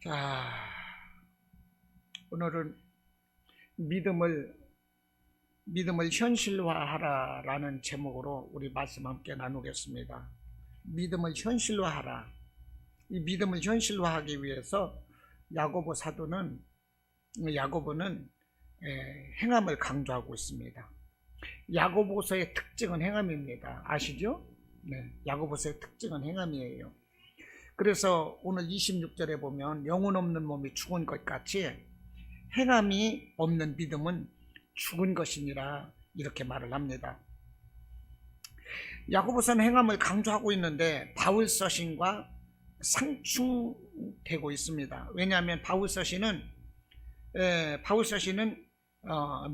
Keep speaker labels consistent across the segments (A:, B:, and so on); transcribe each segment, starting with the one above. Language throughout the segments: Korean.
A: 자, 오늘은 믿음을 현실화하라라는 제목으로 우리 말씀 함께 나누겠습니다. 믿음을 현실화하라. 이 믿음을 현실화하기 위해서 야고보는 행함을 강조하고 있습니다. 야고보서의 특징은 행함입니다. 아시죠? 네, 야고보서의 특징은 행함이에요. 그래서 오늘 26절에 보면 영혼 없는 몸이 죽은 것 같이 행함이 없는 믿음은 죽은 것이니라 이렇게 말을 합니다. 야고보서는 행함을 강조하고 있는데 바울 서신과 상충되고 있습니다. 왜냐하면 바울 서신은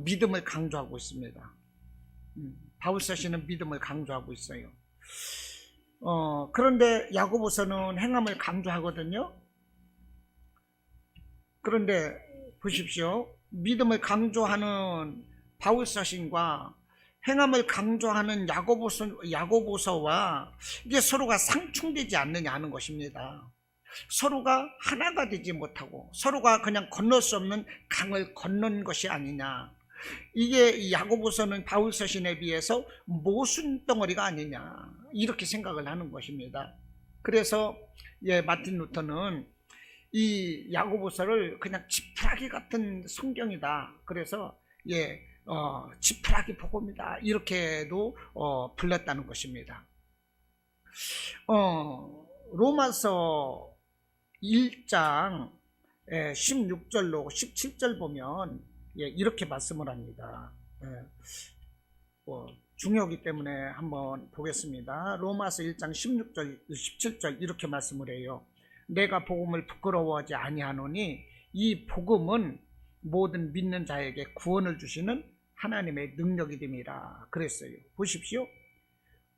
A: 믿음을 강조하고 있습니다. 바울 서신은 믿음을 강조하고 있어요. 그런데 야고보서는 행함을 강조하거든요. 그런데 보십시오. 믿음을 강조하는 바울 서신과 행함을 강조하는 야고보서와 이게 서로가 상충되지 않느냐 하는 것입니다. 서로가 하나가 되지 못하고 서로가 그냥 건널 수 없는 강을 건넌 것이 아니냐. 이게 야고보서는 바울 서신에 비해서 모순 덩어리가 아니냐 이렇게 생각을 하는 것입니다. 그래서 마틴 루터는 이 야고보서를 그냥 지푸라기 같은 성경이다. 그래서 지푸라기 복음이다 이렇게도 불렀다는 것입니다. 로마서 1장 16절로 17절 보면 이렇게 말씀을 합니다. 중요하기 때문에 한번 보겠습니다. 로마서 1장 16절 17절 이렇게 말씀을 해요. 내가 복음을 부끄러워하지 아니하노니 이 복음은 모든 믿는 자에게 구원을 주시는 하나님의 능력이 됨이라 그랬어요. 보십시오.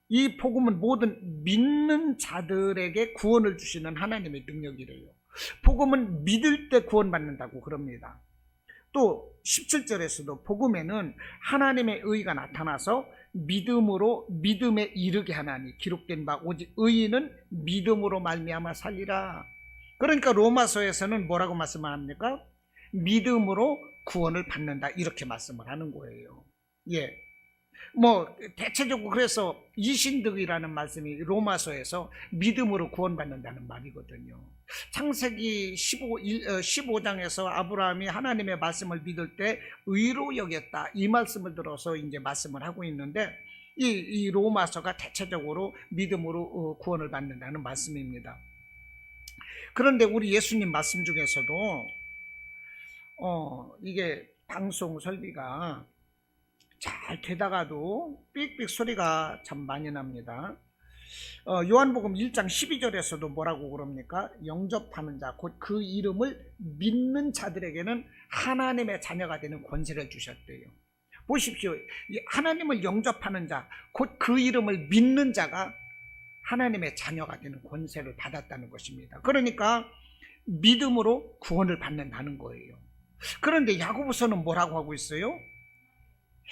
A: 이 복음은 모든 믿는 자들에게 구원을 주시는 하나님의 능력이래요. 복음은 믿을 때 구원받는다고 그럽니다. 또 17절에서도 복음에는 하나님의 의가 나타나서 믿음으로 믿음에 이르게 하나니 기록된 바 오직 의인은 믿음으로 말미암아 살리라. 그러니까 로마서에서는 뭐라고 말씀을 합니까? 믿음으로 구원을 받는다 이렇게 말씀을 하는 거예요. 대체적으로 그래서 이신득이라는 말씀이 로마서에서 믿음으로 구원받는다는 말이거든요. 창세기 15장에서 아브라함이 하나님의 말씀을 믿을 때 의로 여겼다 이 말씀을 들어서 이제 말씀을 하고 있는데 이 로마서가 대체적으로 믿음으로 구원을 받는다는 말씀입니다. 그런데 우리 예수님 말씀 중에서도 이게 방송 설비가 잘 되다가도 삑삑 소리가 참 많이 납니다. 요한복음 1장 12절에서도 뭐라고 그럽니까? 영접하는 자, 곧 그 이름을 믿는 자들에게는 하나님의 자녀가 되는 권세를 주셨대요. 보십시오. 하나님을 영접하는 자, 곧 그 이름을 믿는 자가 하나님의 자녀가 되는 권세를 받았다는 것입니다. 그러니까 믿음으로 구원을 받는다는 거예요. 그런데 야고보서는 뭐라고 하고 있어요?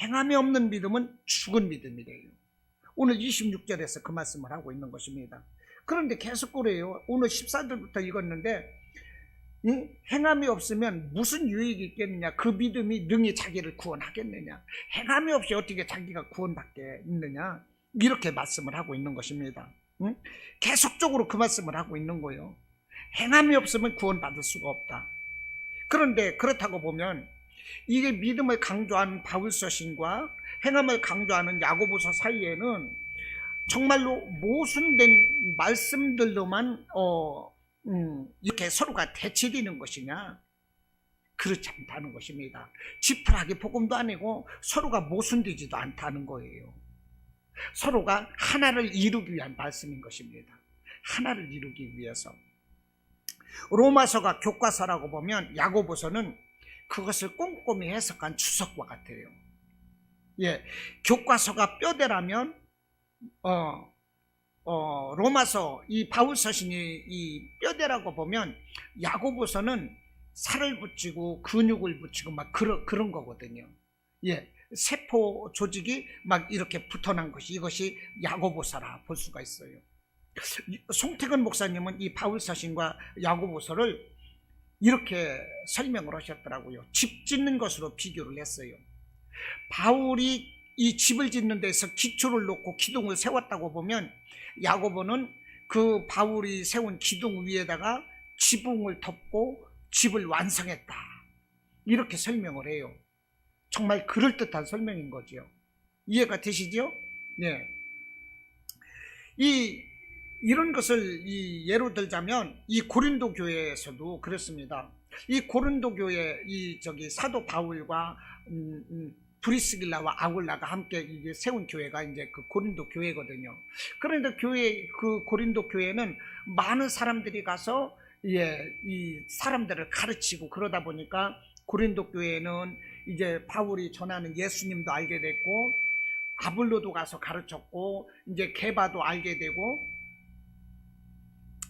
A: 행함이 없는 믿음은 죽은 믿음이래요. 오늘 26절에서 그 말씀을 하고 있는 것입니다. 그런데 계속 그래요. 오늘 14절부터 읽었는데 행함이 없으면 무슨 유익이 있겠느냐. 그 믿음이 능히 자기를 구원하겠느냐. 행함이 없이 어떻게 자기가 구원받게 있느냐. 이렇게 말씀을 하고 있는 것입니다. 계속적으로 그 말씀을 하고 있는 거예요. 행함이 없으면 구원받을 수가 없다. 그런데 그렇다고 보면 이게 믿음을 강조하는 바울 서신과 행함을 강조하는 야고보서 사이에는 정말로 모순된 말씀들로만 이렇게 서로가 대치되는 것이냐? 그렇지 않다는 것입니다. 지푸라기 복음도 아니고 서로가 모순되지도 않다는 거예요. 서로가 하나를 이루기 위한 말씀인 것입니다. 하나를 이루기 위해서. 로마서가 교과서라고 보면 야고보서는 그것을 꼼꼼히 해석한 주석과 같아요. 교과서가 뼈대라면 로마서 이 바울 서신이 이 뼈대라고 보면 야고보서는 살을 붙이고 근육을 붙이고 막 그런 거거든요. 세포 조직이 막 이렇게 붙어난 것이 이것이 야고보서라 볼 수가 있어요. 송태근 목사님은 이 바울 서신과 야고보서를 이렇게 설명을 하셨더라고요. 집 짓는 것으로 비교를 했어요. 바울이 이 집을 짓는 데서 기초를 놓고 기둥을 세웠다고 보면, 야고보는 그 바울이 세운 기둥 위에다가 지붕을 덮고 집을 완성했다, 이렇게 설명을 해요. 정말 그럴듯한 설명인 거죠. 이해가 되시죠? 네. 이런 것을 예로 들자면 이 고린도 교회에서도 그렇습니다. 이 고린도 교회 사도 바울과 브리스길라와 아굴라가 함께 이제 세운 교회가 이제 그 고린도 교회거든요. 그런데 그 고린도 교회는 많은 사람들이 가서 이 사람들을 가르치고 그러다 보니까 고린도 교회는 이제 바울이 전하는 예수님도 알게 됐고, 아볼로도 가서 가르쳤고, 이제 게바도 알게 되고,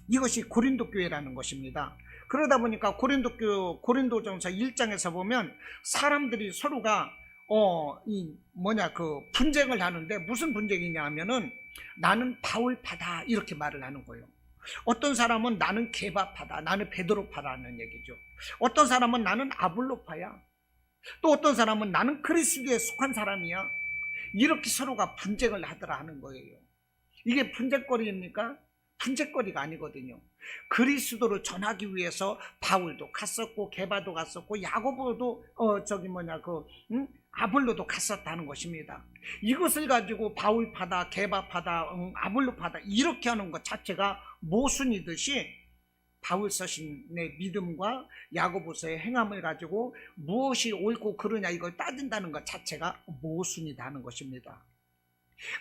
A: 이것이 고린도 교회라는 것입니다. 그러다 보니까 고린도전서 1장에서 보면 사람들이 서로가 분쟁을 하는데, 무슨 분쟁이냐 하면은 나는 바울파다 이렇게 말을 하는 거예요. 어떤 사람은 나는 게바파다, 나는 베드로파라는 얘기죠. 어떤 사람은 나는 아볼로파야, 또 어떤 사람은 나는 그리스도에 속한 사람이야, 이렇게 서로가 분쟁을 하더라 하는 거예요. 이게 분쟁거리입니까? 분쟁거리가 아니거든요. 그리스도를 전하기 위해서 바울도 갔었고, 게바도 갔었고, 야고보도 아볼로도 갔었다는 것입니다. 이것을 가지고 바울파다, 게바파다, 아볼로파다 이렇게 하는 것 자체가 모순이듯이, 바울 서신의 믿음과 야고보서의 행함을 가지고 무엇이 옳고 그르냐 이걸 따진다는 것 자체가 모순이라는 것입니다.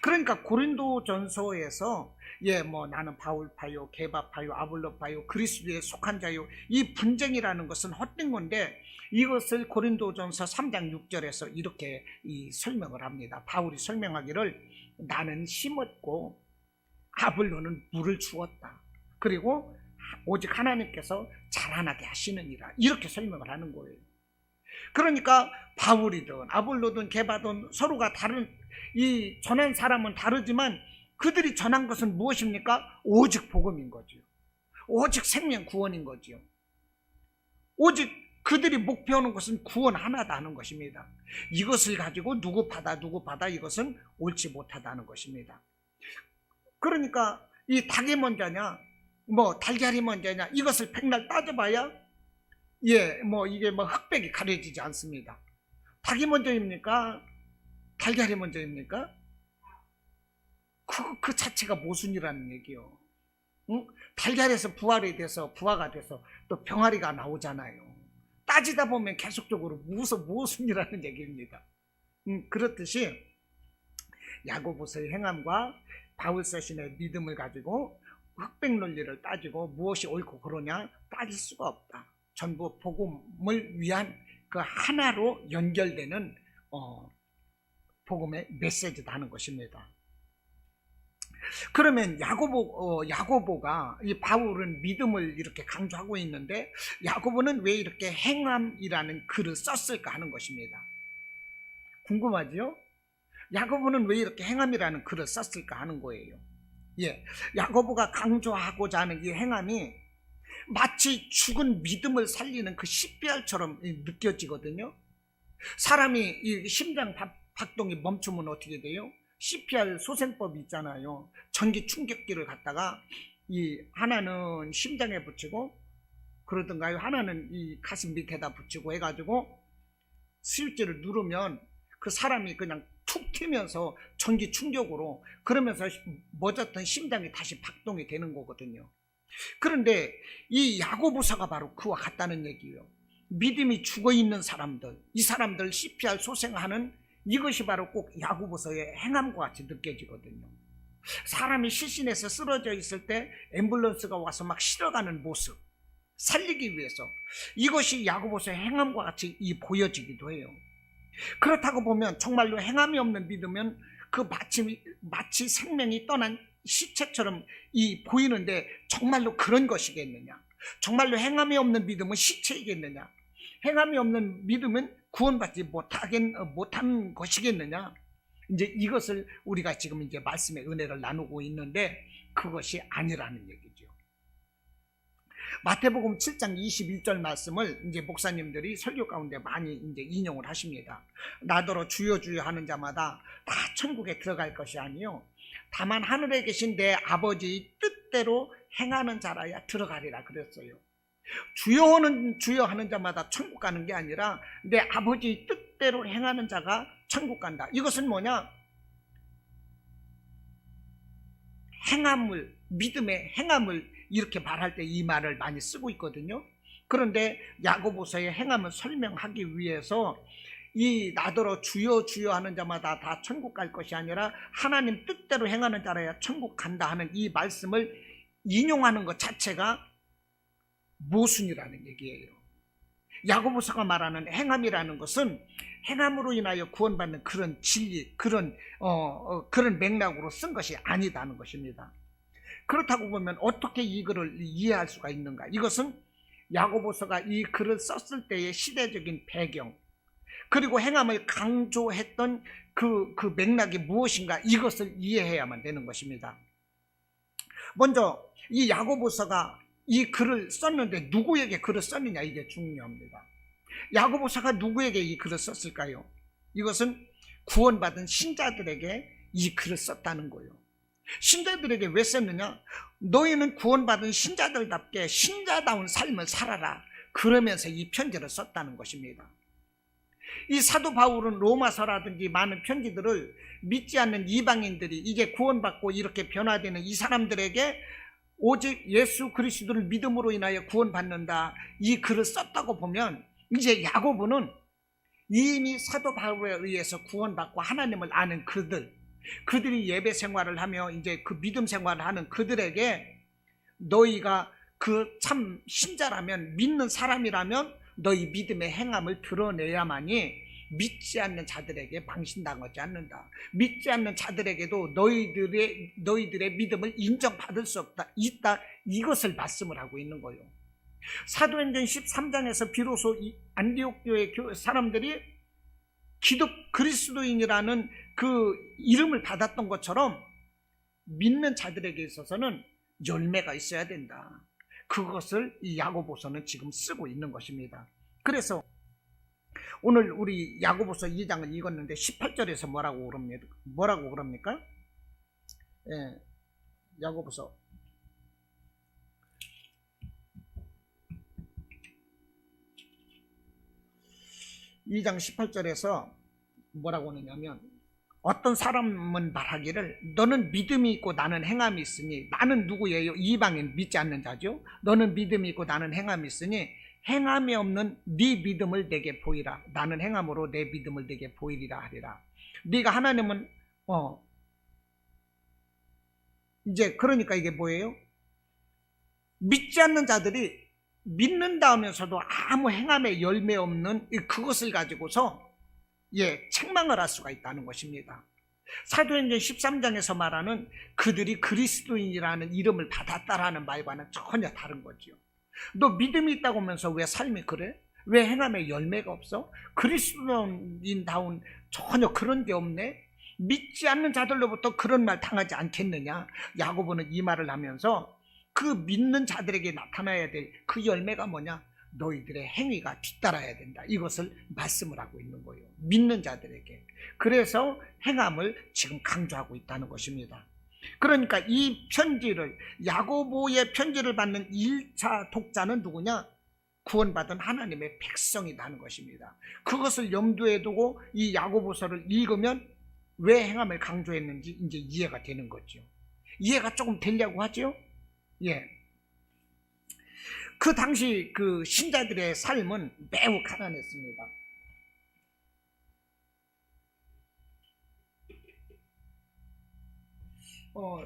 A: 그러니까 고린도전서에서 나는 바울파요, 게바파요, 아볼로파요, 그리스도에 속한 자요, 이 분쟁이라는 것은 헛된 건데, 이것을 고린도전서 3장 6절에서 이렇게 설명을 합니다. 바울이 설명하기를 나는 심었고 아볼로는 물을 주었다, 그리고 오직 하나님께서 자라나게 하시느니라, 이렇게 설명을 하는 거예요. 그러니까 바울이든 아볼로든 게바든 서로가 다른, 이 전한 사람은 다르지만 그들이 전한 것은 무엇입니까? 오직 복음인 거죠. 오직 생명 구원인 거죠. 오직 그들이 목표하는 것은 구원 하나다는 것입니다. 이것을 가지고 누구 받아 이것은 옳지 못하다는 것입니다. 그러니까 이 닭이 먼저냐 달걀이 먼저냐, 이것을 백날 따져봐야 이게 흑백이 가려지지 않습니다. 닭이 먼저입니까? 달걀이 먼저입니까? 그 자체가 모순이라는 얘기요. 응? 달걀에서 부화가 돼서 또 병아리가 나오잖아요. 따지다 보면 계속적으로 모순이라는 얘기입니다. 그렇듯이 야고보서의 행함과 바울 서신의 믿음을 가지고 흑백 논리를 따지고 무엇이 옳고 그러냐 따질 수가 없다. 전부 복음을 위한 그 하나로 연결되는 복음의 메시지다는 것입니다. 그러면 야고보가, 이 바울은 믿음을 이렇게 강조하고 있는데 야고보는 왜 이렇게 행함이라는 글을 썼을까 하는 것입니다. 궁금하지요? 야고보는 왜 이렇게 행함이라는 글을 썼을까 하는 거예요. 야고보가 강조하고자 하는 이 행함이 마치 죽은 믿음을 살리는 그 CPR처럼 느껴지거든요. 사람이 이 심장 박동이 멈추면 어떻게 돼요? CPR 소생법이 있잖아요. 전기 충격기를 갖다가 하나는 심장에 붙이고 그러든가요, 하나는 이 가슴 밑에다 붙이고 해가지고 스위치를 누르면 그 사람이 그냥 툭 튀면서 전기 충격으로, 그러면서 멎었던 심장이 다시 박동이 되는 거거든요. 그런데 이 야고보서가 바로 그와 같다는 얘기예요. 믿음이 죽어있는 사람들, 이 사람들 CPR 소생하는 이것이 바로 꼭 야고보서의 행함과 같이 느껴지거든요. 사람이 실신해서 쓰러져 있을 때 앰뷸런스가 와서 막 실어가는 모습, 살리기 위해서, 이것이 야고보서의 행함과 같이 보여지기도 해요. 그렇다고 보면 정말로 행함이 없는 믿음은 그 마치 생명이 떠난 시체처럼 보이는데 정말로 그런 것이겠느냐? 정말로 행함이 없는 믿음은 시체이겠느냐? 행함이 없는 믿음은 구원받지 못한 것이겠느냐? 이제 이것을 우리가 지금 이제 말씀의 은혜를 나누고 있는데 그것이 아니라는 얘기죠. 마태복음 7장 21절 말씀을 이제 목사님들이 설교 가운데 많이 이제 인용을 하십니다. 나더러 주여 주여 하는 자마다 다 천국에 들어갈 것이 아니요 다만 하늘에 계신 내 아버지의 뜻대로 행하는 자라야 들어가리라 그랬어요. 주여 하는 자마다 천국 가는 게 아니라 내 아버지의 뜻대로 행하는 자가 천국 간다. 이것은 뭐냐? 행함을, 믿음의 행함을 이렇게 말할 때 이 말을 많이 쓰고 있거든요. 그런데 야고보서의 행함을 설명하기 위해서 이 나더러 주여 주여 하는 자마다 다 천국 갈 것이 아니라 하나님 뜻대로 행하는 자라야 천국 간다 하는 이 말씀을 인용하는 것 자체가 모순이라는 얘기예요. 야고보서가 말하는 행함이라는 것은 행함으로 인하여 구원받는 그런 진리, 그런 맥락으로 쓴 것이 아니다는 것입니다. 그렇다고 보면 어떻게 이 글을 이해할 수가 있는가? 이것은 야고보서가 이 글을 썼을 때의 시대적인 배경, 그리고 행함을 강조했던 그 맥락이 무엇인가, 이것을 이해해야만 되는 것입니다. 먼저 이 야고보서가 이 글을 썼는데 누구에게 글을 썼느냐, 이게 중요합니다. 야고보서가 누구에게 이 글을 썼을까요? 이것은 구원받은 신자들에게 이 글을 썼다는 거예요. 신자들에게 왜 썼느냐? 너희는 구원받은 신자들답게 신자다운 삶을 살아라, 그러면서 이 편지를 썼다는 것입니다. 이 사도 바울은 로마서라든지 많은 편지들을 믿지 않는 이방인들이 이제 구원받고 이렇게 변화되는 이 사람들에게 오직 예수 그리스도를 믿음으로 인하여 구원받는다, 이 글을 썼다고 보면 이제 야고보는 이미 사도 바울에 의해서 구원받고 하나님을 아는 그들이 예배 생활을 하며 이제 그 믿음 생활을 하는 그들에게 너희가 그 참 신자라면, 믿는 사람이라면 너희 믿음의 행함을 드러내야만이 믿지 않는 자들에게 망신당하지 않는다. 믿지 않는 자들에게도 너희들의 믿음을 인정받을 수 있다. 이것을 말씀을 하고 있는 거예요. 사도행전 13장에서 비로소 이 안디옥 교회 사람들이 그리스도인이라는 그 이름을 받았던 것처럼 믿는 자들에게 있어서는 열매가 있어야 된다. 그것을 이 야고보서는 지금 쓰고 있는 것입니다. 그래서 오늘 우리 야고보서 2장을 읽었는데 18절에서 뭐라고 그럽니까? 예, 야고보서 2장 18절에서 뭐라고 하느냐면, 어떤 사람은 말하기를 너는 믿음이 있고 나는 행함이 있으니, 나는 누구예요? 이방인, 믿지 않는 자죠. 너는 믿음이 있고 나는 행함이 있으니 행함이 없는 네 믿음을 내게 보이라. 나는 행함으로 내 믿음을 내게 보이리라 하리라. 네가 하나님은 이제 그러니까 이게 뭐예요? 믿지 않는 자들이 믿는다 하면서도 아무 행함에 열매 없는 그것을 가지고서 책망을 할 수가 있다는 것입니다. 사도행전 13장에서 말하는 그들이 그리스도인이라는 이름을 받았다라는 말과는 전혀 다른 거죠. 너 믿음이 있다고 하면서 왜 삶이 그래? 왜 행함에 열매가 없어? 그리스도인다운 전혀 그런 게 없네? 믿지 않는 자들로부터 그런 말 당하지 않겠느냐? 야고보는 이 말을 하면서 그 믿는 자들에게 나타나야 될 그 열매가 뭐냐? 너희들의 행위가 뒤따라야 된다. 이것을 말씀을 하고 있는 거예요. 믿는 자들에게. 그래서 행함을 지금 강조하고 있다는 것입니다. 그러니까 이 편지를, 야고보의 편지를 받는 1차 독자는 누구냐? 구원받은 하나님의 백성이라는 것입니다. 그것을 염두에 두고 이 야고보서를 읽으면 왜 행함을 강조했는지 이제 이해가 되는 거죠. 이해가 조금 되려고 하죠? 예. 그 당시 그 신자들의 삶은 매우 가난했습니다.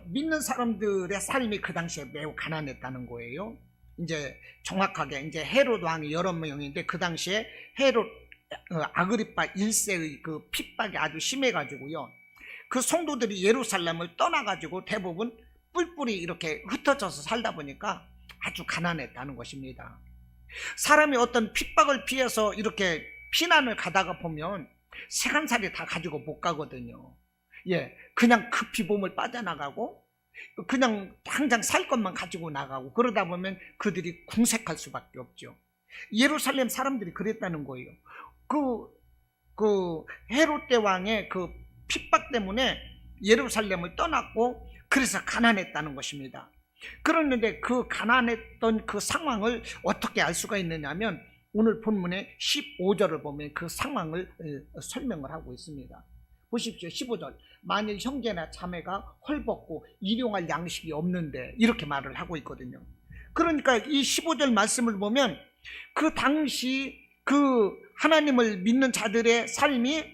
A: 믿는 사람들의 삶이 그 당시에 매우 가난했다는 거예요. 이제 정확하게 이제 헤롯 왕이 여러 명인데 그 당시에 헤롯 아그리파 1세의 그 핍박이 아주 심해가지고요. 그 성도들이 예루살렘을 떠나가지고 대부분 뿔뿔이 이렇게 흩어져서 살다 보니까 아주 가난했다는 것입니다. 사람이 어떤 핍박을 피해서 이렇게 피난을 가다가 보면 세간살이 다 가지고 못 가거든요. 그냥 급히 몸을 빠져나가고 그냥 당장 살 것만 가지고 나가고, 그러다 보면 그들이 궁색할 수밖에 없죠. 예루살렘 사람들이 그랬다는 거예요. 그 헤롯 대왕의 그 핍박 때문에 예루살렘을 떠났고, 그래서 가난했다는 것입니다. 그런데 그 가난했던 그 상황을 어떻게 알 수가 있느냐면, 오늘 본문의 15절을 보면 그 상황을 설명을 하고 있습니다. 보십시오. 15절. 만일 형제나 자매가 헐벗고 일용할 양식이 없는데, 이렇게 말을 하고 있거든요. 그러니까 이 15절 말씀을 보면 그 당시 그 하나님을 믿는 자들의 삶이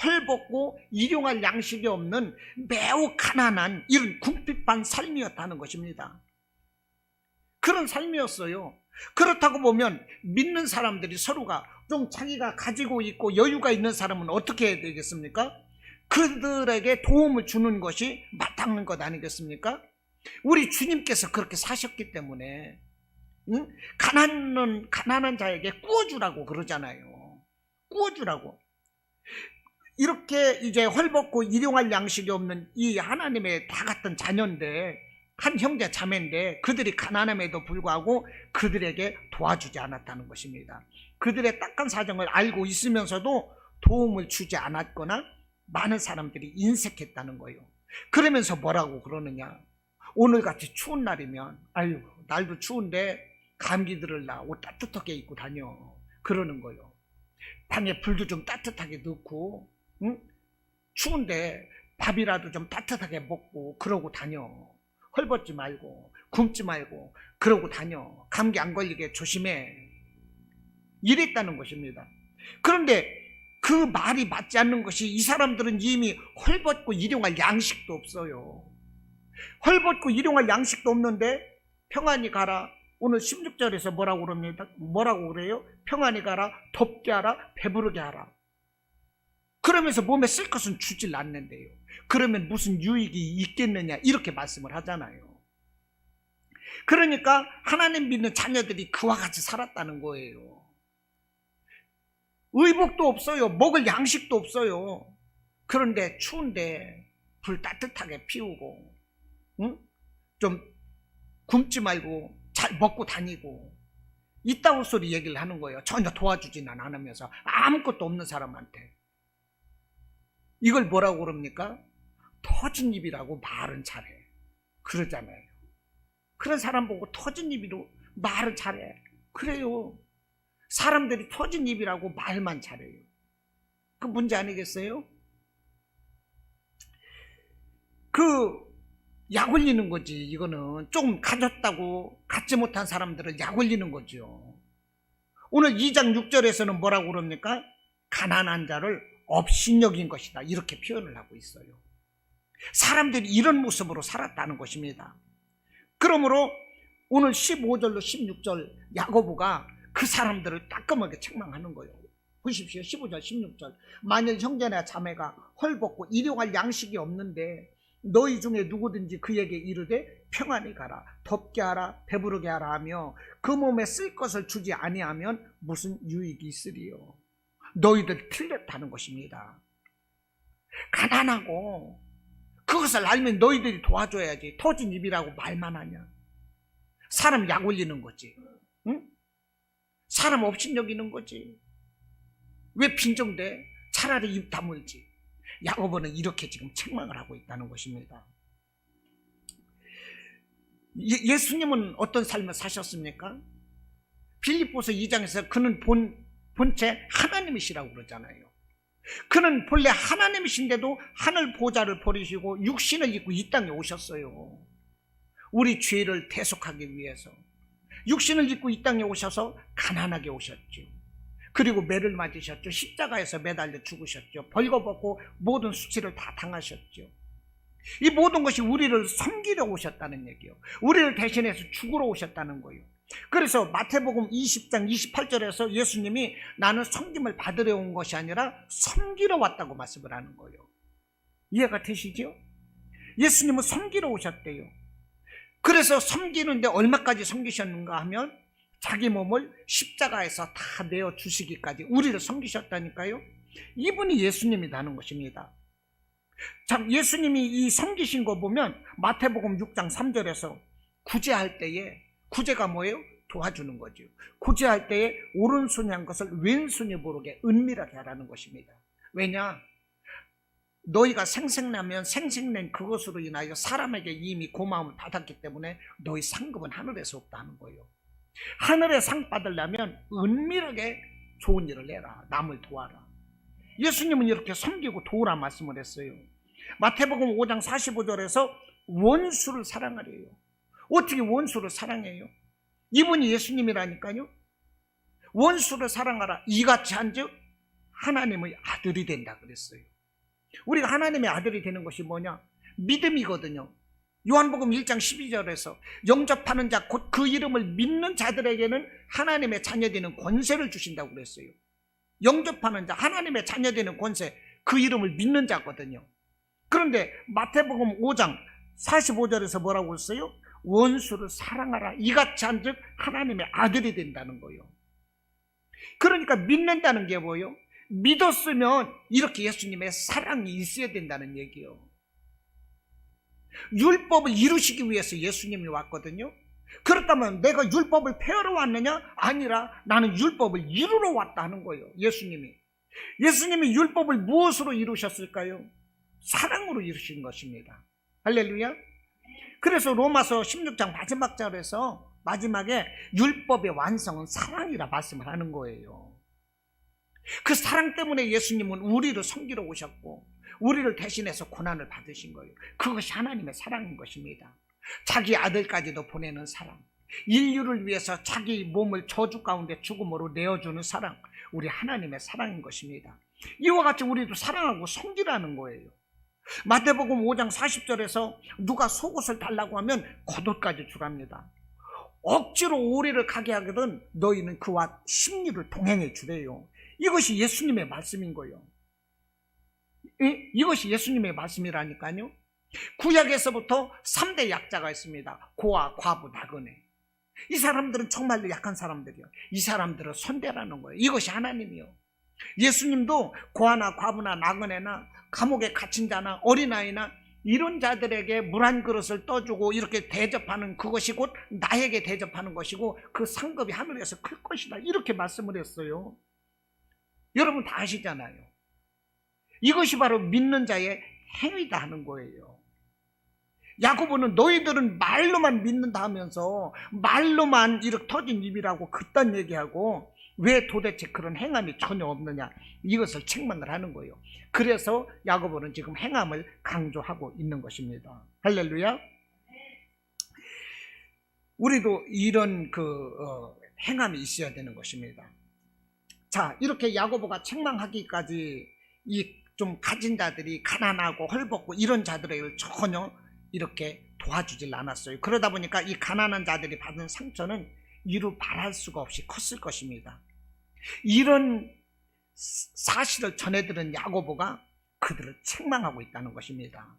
A: 헐벗고 일용할 양식이 없는 매우 가난한 이런 궁핍한 삶이었다는 것입니다. 그런 삶이었어요. 그렇다고 보면 믿는 사람들이 서로가 좀 자기가 가지고 있고 여유가 있는 사람은 어떻게 해야 되겠습니까? 그들에게 도움을 주는 것이 마땅한 것 아니겠습니까? 우리 주님께서 그렇게 사셨기 때문에 가난한 자에게 구워주라고 그러잖아요. 구워주라고. 이렇게 이제 헐벗고 일용할 양식이 없는 이 하나님의 다 같은 자녀인데, 한 형제 자매인데, 그들이 가난함에도 불구하고 그들에게 도와주지 않았다는 것입니다. 그들의 딱한 사정을 알고 있으면서도 도움을 주지 않았거나 많은 사람들이 인색했다는 거예요. 그러면서 뭐라고 그러느냐? 오늘같이 추운 날이면 아유, 날도 추운데 감기 들을라 옷 따뜻하게 입고 다녀, 그러는 거예요. 방에 불도 좀 따뜻하게 넣고, 추운데 밥이라도 좀 따뜻하게 먹고 그러고 다녀. 헐벗지 말고 굶지 말고 그러고 다녀. 감기 안 걸리게 조심해. 이랬다는 것입니다. 그런데 그 말이 맞지 않는 것이, 이 사람들은 이미 헐벗고 일용할 양식도 없어요. 헐벗고 일용할 양식도 없는데 평안히 가라. 오늘 16절에서 뭐라고 그럽니다. 뭐라고 그래요? 평안히 가라, 덥게 하라, 배부르게 하라. 그러면서 몸에 쓸 것은 주질 않는데요. 그러면 무슨 유익이 있겠느냐, 이렇게 말씀을 하잖아요. 그러니까 하나님 믿는 자녀들이 그와 같이 살았다는 거예요. 의복도 없어요. 먹을 양식도 없어요. 그런데 추운데 불 따뜻하게 피우고, 좀 굶지 말고 잘 먹고 다니고, 이따위 소리 얘기를 하는 거예요. 전혀 도와주지는 않으면서, 아무것도 없는 사람한테. 이걸 뭐라고 그럽니까? 터진 입이라고 말은 잘해, 그러잖아요. 그런 사람 보고 터진 입이로 말은 잘해, 그래요. 사람들이 터진 입이라고 말만 잘해요. 그 문제 아니겠어요? 약 올리는 거지. 이거는 조금 가졌다고 갖지 못한 사람들을 약 올리는 거죠. 오늘 2장 6절에서는 뭐라고 그럽니까? 가난한 자를 업신여긴 것이다, 이렇게 표현을 하고 있어요. 사람들이 이런 모습으로 살았다는 것입니다. 그러므로 오늘 15절로 16절 야고보가 그 사람들을 따끔하게 책망하는 거예요. 보십시오. 15절 16절. 만일 형제나 자매가 헐벗고 일용할 양식이 없는데 너희 중에 누구든지 그에게 이르되 평안히 가라, 덥게 하라, 배부르게 하라 하며 그 몸에 쓸 것을 주지 아니하면 무슨 유익이 있으리요? 너희들 틀렸다는 것입니다. 가난하고 그것을 알면 너희들이 도와줘야지. 터진 입이라고 말만 하냐? 사람 약 올리는 거지. 응? 사람 업신여기는 거지. 왜 빈정대? 차라리 입 다물지. 야고보는 이렇게 지금 책망을 하고 있다는 것입니다. 예수님은 어떤 삶을 사셨습니까? 빌립보서 2장에서 그는 본체 하나님이시라고 그러잖아요. 그는 본래 하나님이신데도 하늘 보좌를 버리시고 육신을 입고 이 땅에 오셨어요. 우리 죄를 대속하기 위해서 육신을 입고 이 땅에 오셔서 가난하게 오셨죠. 그리고 매를 맞으셨죠. 십자가에서 매달려 죽으셨죠. 벌거벗고 모든 수치를 다 당하셨죠. 이 모든 것이 우리를 섬기려 오셨다는 얘기예요. 우리를 대신해서 죽으러 오셨다는 거예요. 그래서 마태복음 20장 28절에서 예수님이 나는 섬김을 받으러 온 것이 아니라 섬기러 왔다고 말씀을 하는 거예요. 이해가 되시죠? 예수님은 섬기러 오셨대요. 그래서 섬기는데 얼마까지 섬기셨는가 하면 자기 몸을 십자가에서 다 내어 주시기까지 우리를 섬기셨다니까요. 이분이 예수님이라는 것입니다. 참 예수님이 이 섬기신 거 보면 마태복음 6장 3절에서 구제할 때에, 구제가 뭐예요? 도와주는 거죠. 구제할 때에 오른손이 한 것을 왼손이 모르게 은밀하게 하라는 것입니다. 왜냐? 너희가 생색나면 생색낸 그것으로 인하여 사람에게 이미 고마움을 받았기 때문에 너희 상급은 하늘에서 없다는 거예요. 하늘의 상 받으려면 은밀하게 좋은 일을 해라. 남을 도와라. 예수님은 이렇게 섬기고 도우라 말씀을 했어요. 마태복음 5장 45절에서 원수를 사랑하래요. 어떻게 원수를 사랑해요? 이분이 예수님이라니까요. 원수를 사랑하라. 이같이 한즉 하나님의 아들이 된다 그랬어요. 우리가 하나님의 아들이 되는 것이 뭐냐? 믿음이거든요. 요한복음 1장 12절에서 영접하는 자 곧 그 이름을 믿는 자들에게는 하나님의 자녀되는 권세를 주신다고 그랬어요. 영접하는 자, 하나님의 자녀되는 권세, 그 이름을 믿는 자거든요. 그런데 마태복음 5장 45절에서 뭐라고 했어요? 원수를 사랑하라. 이같이 한즉 하나님의 아들이 된다는 거예요. 그러니까 믿는다는 게 뭐예요? 믿었으면 이렇게 예수님의 사랑이 있어야 된다는 얘기예요. 율법을 이루시기 위해서 예수님이 왔거든요. 그렇다면 내가 율법을 폐하러 왔느냐? 아니라 나는 율법을 이루러 왔다 하는 거예요. 예수님이 율법을 무엇으로 이루셨을까요? 사랑으로 이루신 것입니다. 할렐루야. 그래서 로마서 16장 마지막 절에서 마지막에 율법의 완성은 사랑이라 말씀을 하는 거예요. 그 사랑 때문에 예수님은 우리를 섬기러 오셨고 우리를 대신해서 고난을 받으신 거예요. 그것이 하나님의 사랑인 것입니다. 자기 아들까지도 보내는 사랑, 인류를 위해서 자기 몸을 저주 가운데 죽음으로 내어주는 사랑, 우리 하나님의 사랑인 것입니다. 이와 같이 우리도 사랑하고 섬기라는 거예요. 마태복음 5장 40절에서 누가 속옷을 달라고 하면 겉옷까지 주랍니다. 억지로 오리를 가게 하거든 너희는 그와 십리를 동행해 주래요. 이것이 예수님의 말씀인 거예요. 이것이 예수님의 말씀이라니까요. 구약에서부터 3대 약자가 있습니다. 고아, 과부, 나그네. 이 사람들은 정말로 약한 사람들이요. 이 사람들은 선대라는 거예요. 이것이 하나님이요. 예수님도 고아나 과부나 나그네나 감옥에 갇힌 자나 어린아이나 이런 자들에게 물 한 그릇을 떠주고 이렇게 대접하는 그것이 곧 나에게 대접하는 것이고 그 상급이 하늘에서 클 것이다. 이렇게 말씀을 했어요. 여러분 다 아시잖아요. 이것이 바로 믿는 자의 행위다 하는 거예요. 야고보는 너희들은 말로만 믿는다 하면서 말로만 이렇게 터진 입이라고 그딴 얘기하고 왜 도대체 그런 행함이 전혀 없느냐, 이것을 책망을 하는 거예요. 그래서 야고보는 지금 행함을 강조하고 있는 것입니다. 할렐루야. 우리도 이런 행함이 있어야 되는 것입니다. 자, 이렇게 야고보가 책망하기까지 이 좀 가진 자들이 가난하고 헐벗고 이런 자들에게 전혀 이렇게 도와주질 않았어요. 그러다 보니까 이 가난한 자들이 받은 상처는 이루 말할 수가 없이 컸을 것입니다. 이런 사실을 전해들은 야고보가 그들을 책망하고 있다는 것입니다.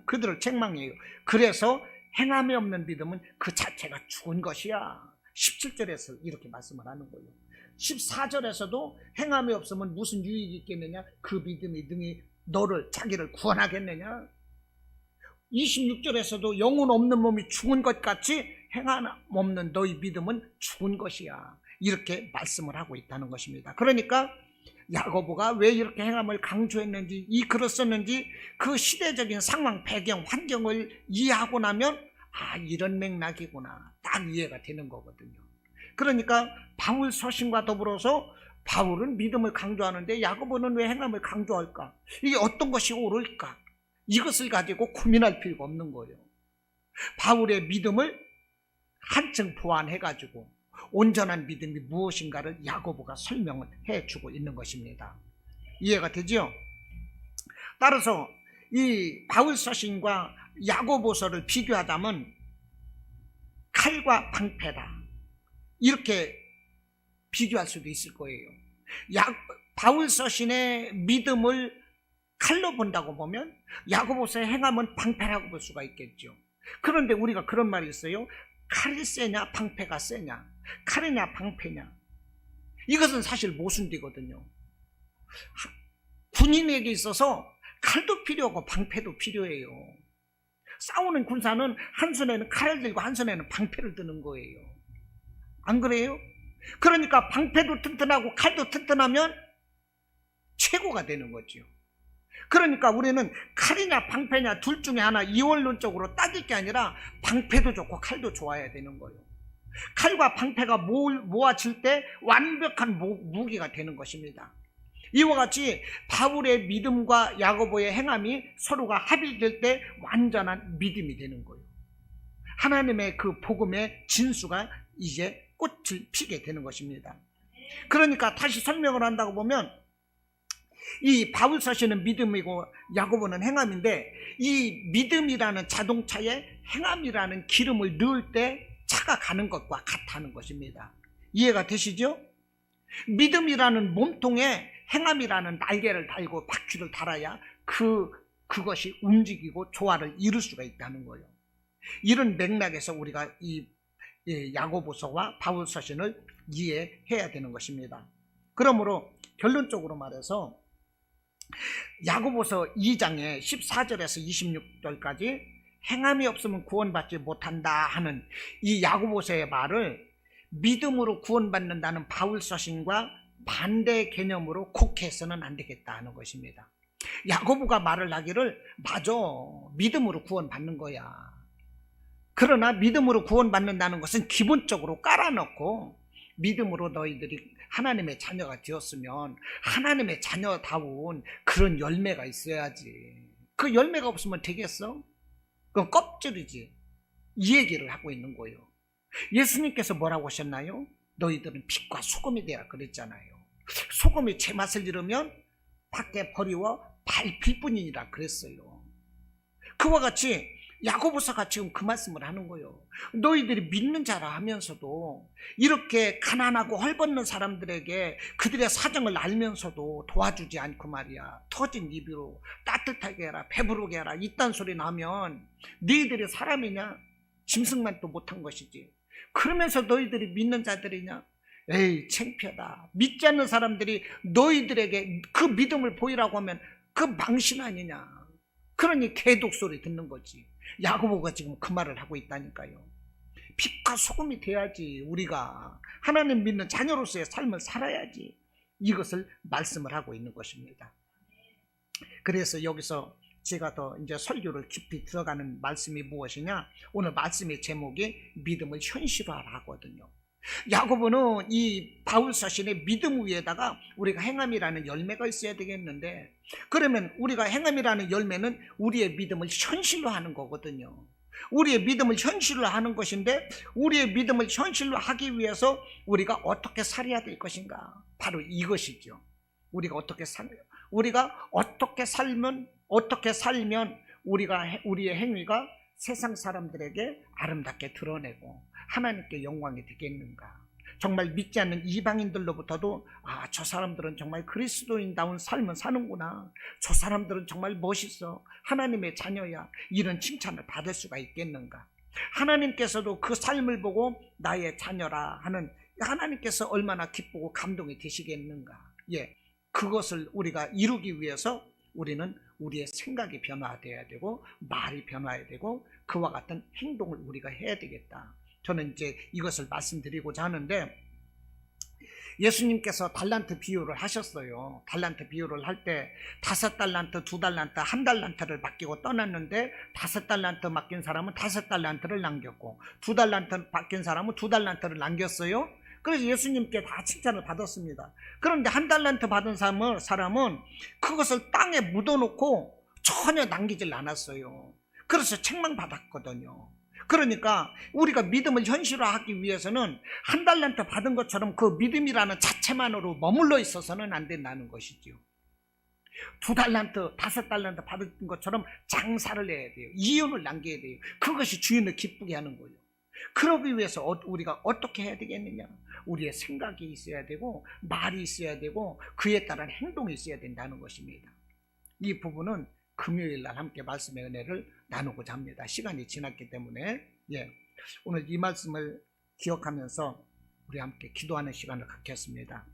A: 그들을 책망해요. 그래서 행함이 없는 믿음은 그 자체가 죽은 것이야. 17절에서 이렇게 말씀을 하는 거예요. 14절에서도 행함이 없으면 무슨 유익이 있겠느냐? 그 믿음이 능히 너를, 자기를 구원하겠느냐? 26절에서도 영혼 없는 몸이 죽은 것 같이 행함 없는 너희 믿음은 죽은 것이야. 이렇게 말씀을 하고 있다는 것입니다. 그러니까 야고보가 왜 이렇게 행함을 강조했는지, 이 글을 썼는지 그 시대적인 상황, 배경, 환경을 이해하고 나면 이런 맥락이구나, 딱 이해가 되는 거거든요. 그러니까 바울 서신과 더불어서 바울은 믿음을 강조하는데 야고보는 왜 행함을 강조할까? 이게 어떤 것이 옳을까? 이것을 가지고 고민할 필요가 없는 거예요. 바울의 믿음을 한층 보완해가지고 온전한 믿음이 무엇인가를 야고보가 설명을 해주고 있는 것입니다. 이해가 되죠? 따라서 이 바울 서신과 야고보서를 비교하자면 칼과 방패다, 이렇게 비교할 수도 있을 거예요. 바울 서신의 믿음을 칼로 본다고 보면 야고보서의 행함은 방패라고 볼 수가 있겠죠. 그런데 우리가 그런 말이 있어요. 칼이 세냐 방패가 세냐, 칼이냐 방패냐. 이것은 사실 모순되거든요. 군인에게 있어서 칼도 필요하고 방패도 필요해요. 싸우는 군사는 한 손에는 칼을 들고 한 손에는 방패를 드는 거예요. 안 그래요? 그러니까 방패도 튼튼하고 칼도 튼튼하면 최고가 되는 거죠. 그러니까 우리는 칼이냐 방패냐 둘 중에 하나 이원론적으로 따질 게 아니라 방패도 좋고 칼도 좋아야 되는 거예요. 칼과 방패가 모아질 때 완벽한 무기가 되는 것입니다. 이와 같이 바울의 믿음과 야고보의 행함이 서로가 합일될 때 완전한 믿음이 되는 거예요. 하나님의 그 복음의 진수가 이제 꽃을 피게 되는 것입니다. 그러니까 다시 설명을 한다고 보면 이 바울 서신은 믿음이고 야고보는 행함인데, 이 믿음이라는 자동차에 행함이라는 기름을 넣을 때 차가 가는 것과 같다는 것입니다. 이해가 되시죠? 믿음이라는 몸통에 행함이라는 날개를 달고 바퀴를 달아야 그것이 움직이고 조화를 이룰 수가 있다는 거예요. 이런 맥락에서 우리가 이 야고보서와 바울 서신을 이해해야 되는 것입니다. 그러므로 결론적으로 말해서 야고보서 2장의 14절에서 26절까지 행함이 없으면 구원받지 못한다 하는 이 야고보서의 말을 믿음으로 구원받는다는 바울 서신과 반대 개념으로 곡해서는 안 되겠다 하는 것입니다. 야고보가 말을 하기를 맞아, 믿음으로 구원받는 거야. 그러나 믿음으로 구원받는다는 것은 기본적으로 깔아놓고 믿음으로 너희들이 하나님의 자녀가 되었으면 하나님의 자녀다운 그런 열매가 있어야지. 그 열매가 없으면 되겠어? 그건 껍질이지. 이 얘기를 하고 있는 거예요. 예수님께서 뭐라고 하셨나요? 너희들은 빛과 소금이 되라 그랬잖아요. 소금이 제맛을 잃으면 밖에 버리워 밟힐 뿐이니라 그랬어요. 그와 같이 야고보서가 지금 그 말씀을 하는 거예요. 너희들이 믿는 자라 하면서도 이렇게 가난하고 헐벗는 사람들에게 그들의 사정을 알면서도 도와주지 않고 말이야, 터진 입으로 따뜻하게 해라, 배부르게 해라, 이딴 소리 나면 너희들이 사람이냐? 짐승만 또 못한 것이지. 그러면서 너희들이 믿는 자들이냐? 에이, 창피하다. 믿지 않는 사람들이 너희들에게 그 믿음을 보이라고 하면 그 망신 아니냐. 그러니 개독소리 듣는 거지. 야고보가 지금 그 말을 하고 있다니까요. 빛과 소금이 돼야지 우리가 하나님 믿는 자녀로서의 삶을 살아야지. 이것을 말씀을 하고 있는 것입니다. 그래서 여기서 제가 더 이제 설교를 깊이 들어가는 말씀이 무엇이냐? 오늘 말씀의 제목이 믿음을 현실화하거든요. 야고보는 이 바울 서신의 믿음 위에다가 우리가 행함이라는 열매가 있어야 되겠는데, 그러면 우리가 행함이라는 열매는 우리의 믿음을 현실로 하는 거거든요. 우리의 믿음을 현실로 하는 것인데, 우리의 믿음을 현실로 하기 위해서 우리가 어떻게 살아야 될 것인가? 바로 이것이죠. 우리가 어떻게 살면 우리의 행위가 세상 사람들에게 아름답게 드러내고 하나님께 영광이 되겠는가? 정말 믿지 않는 이방인들로부터도 저 사람들은 정말 그리스도인다운 삶을 사는구나, 저 사람들은 정말 멋있어, 하나님의 자녀야, 이런 칭찬을 받을 수가 있겠는가? 하나님께서도 그 삶을 보고 나의 자녀라 하는 하나님께서 얼마나 기쁘고 감동이 되시겠는가? 그것을 우리가 이루기 위해서 우리는 우리의 생각이 변화되어야 되고 말이 변화해야 되고 그와 같은 행동을 우리가 해야 되겠다. 저는 이제 이것을 말씀드리고자 하는데, 예수님께서 달란트 비유를 하셨어요. 달란트 비유를 할 때 5달란트, 2달란트, 1달란트를 맡기고 떠났는데 5달란트 맡긴 사람은 5달란트를 남겼고 2달란트 맡긴 사람은 2달란트를 남겼어요. 그래서 예수님께 다 칭찬을 받았습니다. 그런데 1달란트 받은 사람은 그것을 땅에 묻어놓고 전혀 남기질 않았어요. 그래서 책망받았거든요. 그러니까 우리가 믿음을 현실화하기 위해서는 1달란트 받은 것처럼 그 믿음이라는 자체만으로 머물러 있어서는 안 된다는 것이죠. 2달란트, 5달란트 받은 것처럼 장사를 해야 돼요. 이윤을 남겨야 돼요. 그것이 주인을 기쁘게 하는 거예요. 그러기 위해서 우리가 어떻게 해야 되겠느냐? 우리의 생각이 있어야 되고 말이 있어야 되고 그에 따른 행동이 있어야 된다는 것입니다. 이 부분은 금요일 날 함께 말씀의 은혜를 나누고자 합니다. 시간이 지났기 때문에 오늘 이 말씀을 기억하면서 우리 함께 기도하는 시간을 갖겠습니다.